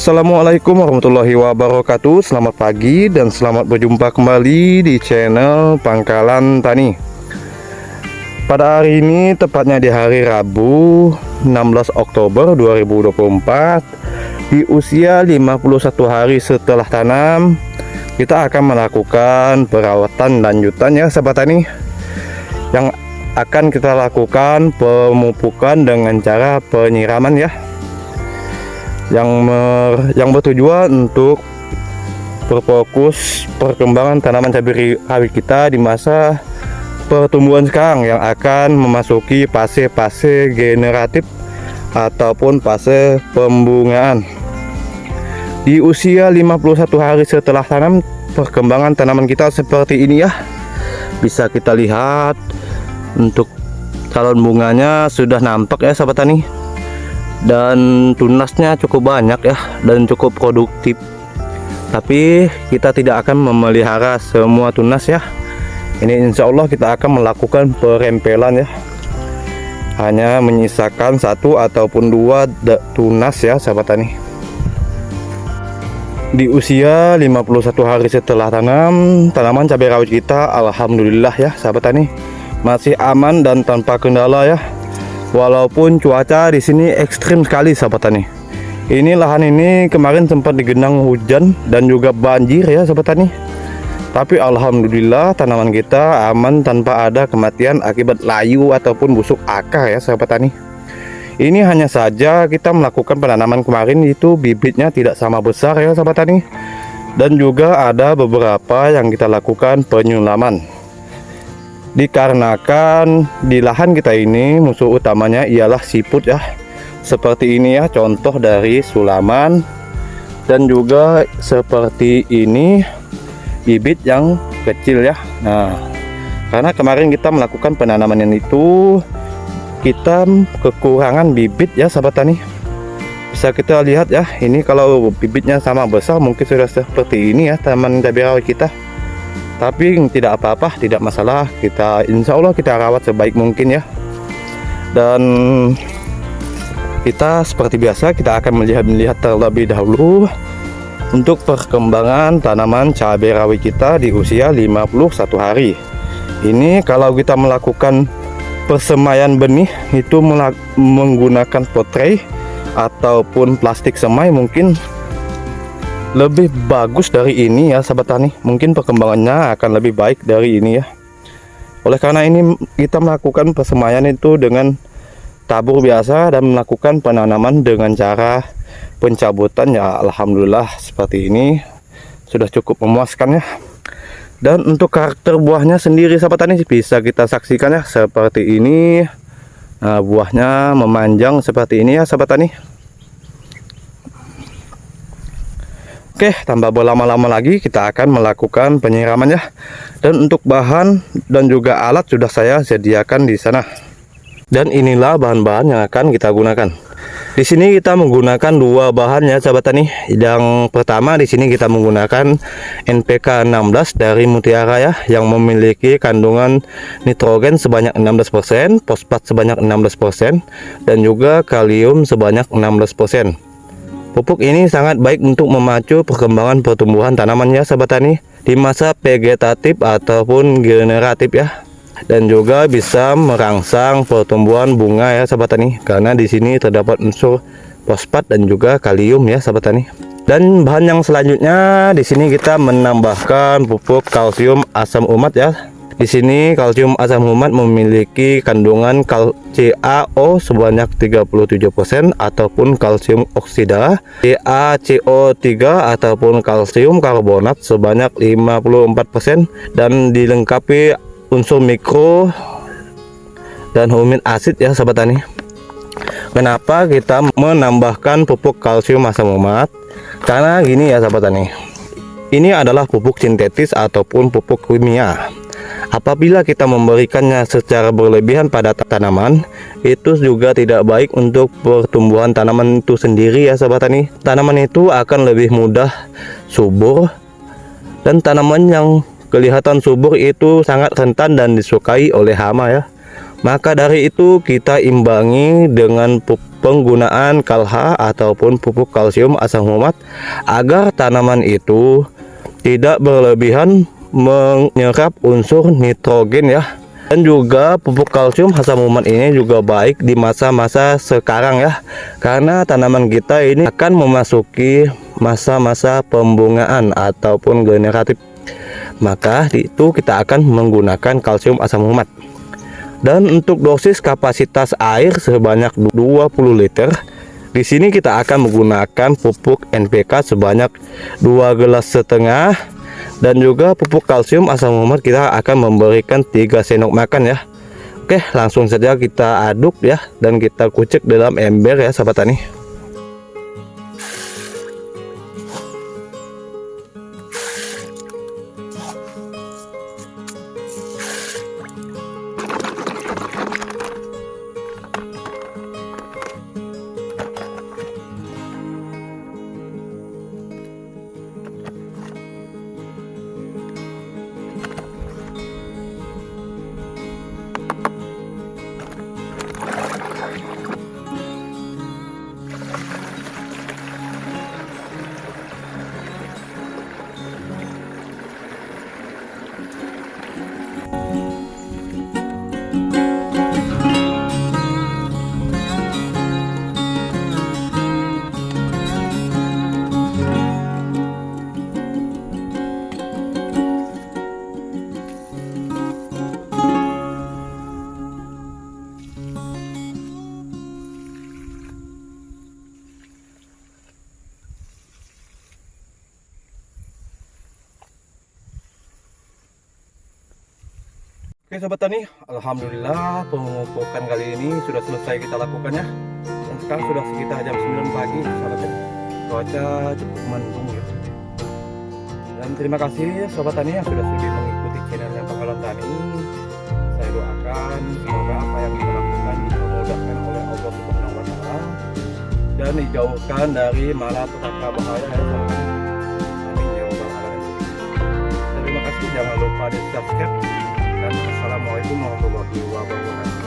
Assalamualaikum warahmatullahi wabarakatuh. Selamat pagi dan selamat berjumpa kembali di channel Pangkalan Tani. Pada hari ini, tepatnya di hari Rabu 16 Oktober 2024, di usia 51 hari setelah tanam, kita akan melakukan perawatan lanjutan ya sahabat tani. Yang akan kita lakukan pemupukan dengan cara penyiraman ya, yang bertujuan untuk berfokus perkembangan tanaman cabai rawit kita di masa pertumbuhan sekarang yang akan memasuki fase generatif ataupun fase pembungaan. Di usia 51 hari setelah tanam, perkembangan tanaman kita seperti ini ya. Bisa kita lihat untuk calon bunganya sudah nampak ya sahabat tani, dan tunasnya cukup banyak ya dan cukup produktif. Tapi kita tidak akan memelihara semua tunas ya. Ini insya Allah kita akan melakukan perempelan ya, hanya menyisakan 1 ataupun 2 tunas ya sahabat tani. Di usia 51 hari setelah tanam, tanaman cabai rawit kita alhamdulillah ya sahabat tani masih aman dan tanpa kendala ya. Walaupun cuaca di sini ekstrim sekali sahabat tani. Ini lahan ini kemarin sempat digenang hujan dan juga banjir ya sahabat tani. Tapi alhamdulillah tanaman kita aman tanpa ada kematian akibat layu ataupun busuk akar ya sahabat tani. Ini hanya saja kita melakukan penanaman kemarin itu bibitnya tidak sama besar ya sahabat tani. Dan juga ada beberapa yang kita lakukan penyulaman. Dikarenakan di lahan kita ini musuh utamanya ialah siput ya. Seperti ini ya contoh dari sulaman. Dan juga seperti ini bibit yang kecil ya. Nah, karena kemarin kita melakukan penanaman itu kita kekurangan bibit ya sahabat tani. Bisa kita lihat ya, ini kalau bibitnya sama besar mungkin sudah seperti ini ya tanaman cabai rawit kita. Tapi tidak apa-apa, tidak masalah. Kita insya Allah kita rawat sebaik mungkin ya. Dan kita seperti biasa kita akan melihat terlebih dahulu untuk perkembangan tanaman cabai rawit kita di usia 51 hari. Ini kalau kita melakukan persemaian benih itu menggunakan pot tray ataupun plastik semai mungkin lebih bagus dari ini ya sahabat tani. Mungkin perkembangannya akan lebih baik dari ini ya. Oleh karena ini kita melakukan persemaian itu dengan tabur biasa dan melakukan penanaman dengan cara pencabutan ya, alhamdulillah seperti ini sudah cukup memuaskan ya. Dan untuk karakter buahnya sendiri sahabat tani bisa kita saksikan ya seperti ini. Nah, buahnya memanjang seperti ini ya sahabat tani. Oke, tanpa berlama-lama lagi kita akan melakukan penyiraman ya. Dan untuk bahan dan juga alat sudah saya sediakan di sana. Dan inilah bahan-bahan yang akan kita gunakan. Di sini kita menggunakan 2 bahan ya sahabat tani. Yang pertama di sini kita menggunakan NPK 16 dari Mutiara ya, yang memiliki kandungan nitrogen sebanyak 16%, fosfat sebanyak 16%, dan juga kalium sebanyak 16%. Pupuk ini sangat baik untuk memacu perkembangan pertumbuhan tanaman ya sahabat tani di masa vegetatif ataupun generatif ya. Dan juga bisa merangsang pertumbuhan bunga ya sahabat tani, karena di sini terdapat unsur fosfat dan juga kalium ya sahabat tani. Dan bahan yang selanjutnya di sini kita menambahkan pupuk kalsium asam umat ya. Di sini kalsium asam umat memiliki kandungan CaO sebanyak 37% ataupun kalsium oksida, CaCO3 ataupun kalsium karbonat sebanyak 54%, dan dilengkapi unsur mikro dan humin asid ya sahabat tani. Kenapa kita menambahkan pupuk kalsium asam umat? Karena gini ya sahabat tani, ini adalah pupuk sintetis ataupun pupuk kimia. Apabila kita memberikannya secara berlebihan pada tanaman, itu juga tidak baik untuk pertumbuhan tanaman itu sendiri ya sahabat tani. Tanaman itu akan lebih mudah subur, dan tanaman yang kelihatan subur itu sangat rentan dan disukai oleh hama ya. Maka dari itu kita imbangi dengan penggunaan KALHA ataupun pupuk kalsium asam humat agar tanaman itu tidak berlebihan menyerap unsur nitrogen ya. Dan juga pupuk kalsium asam humat ini juga baik di masa-masa sekarang ya, karena tanaman kita ini akan memasuki masa-masa pembungaan ataupun generatif. Maka itu kita akan menggunakan kalsium asam humat. Dan untuk dosis kapasitas air sebanyak 20 liter. Di sini kita akan menggunakan pupuk NPK sebanyak 2,5 gelas, dan juga pupuk kalsium asam humat kita akan memberikan 3 sendok makan ya. Oke, langsung saja kita aduk ya, dan kita kucek dalam ember ya sahabat tani. Oke sobat tani, alhamdulillah pemupukan kali ini sudah selesai kita lakukannya. Dan sekarang sudah sekitar jam 9 pagi sahabat tani. Cuaca cukup mendung ya. Dan terima kasih sobat tani yang sudah sudi mengikuti channelnya Pangkalan Tani. Saya doakan semoga apa yang kita lakukan dimudahkan oleh Allah Subhanahu wa taala dan dijauhkan dari malapetaka bahaya ya sahabat tani. Amin ya rabbal alamin. Terima kasih, jangan lupa di subscribe. Assalamualaikum warahmatullahi wabarakatuh.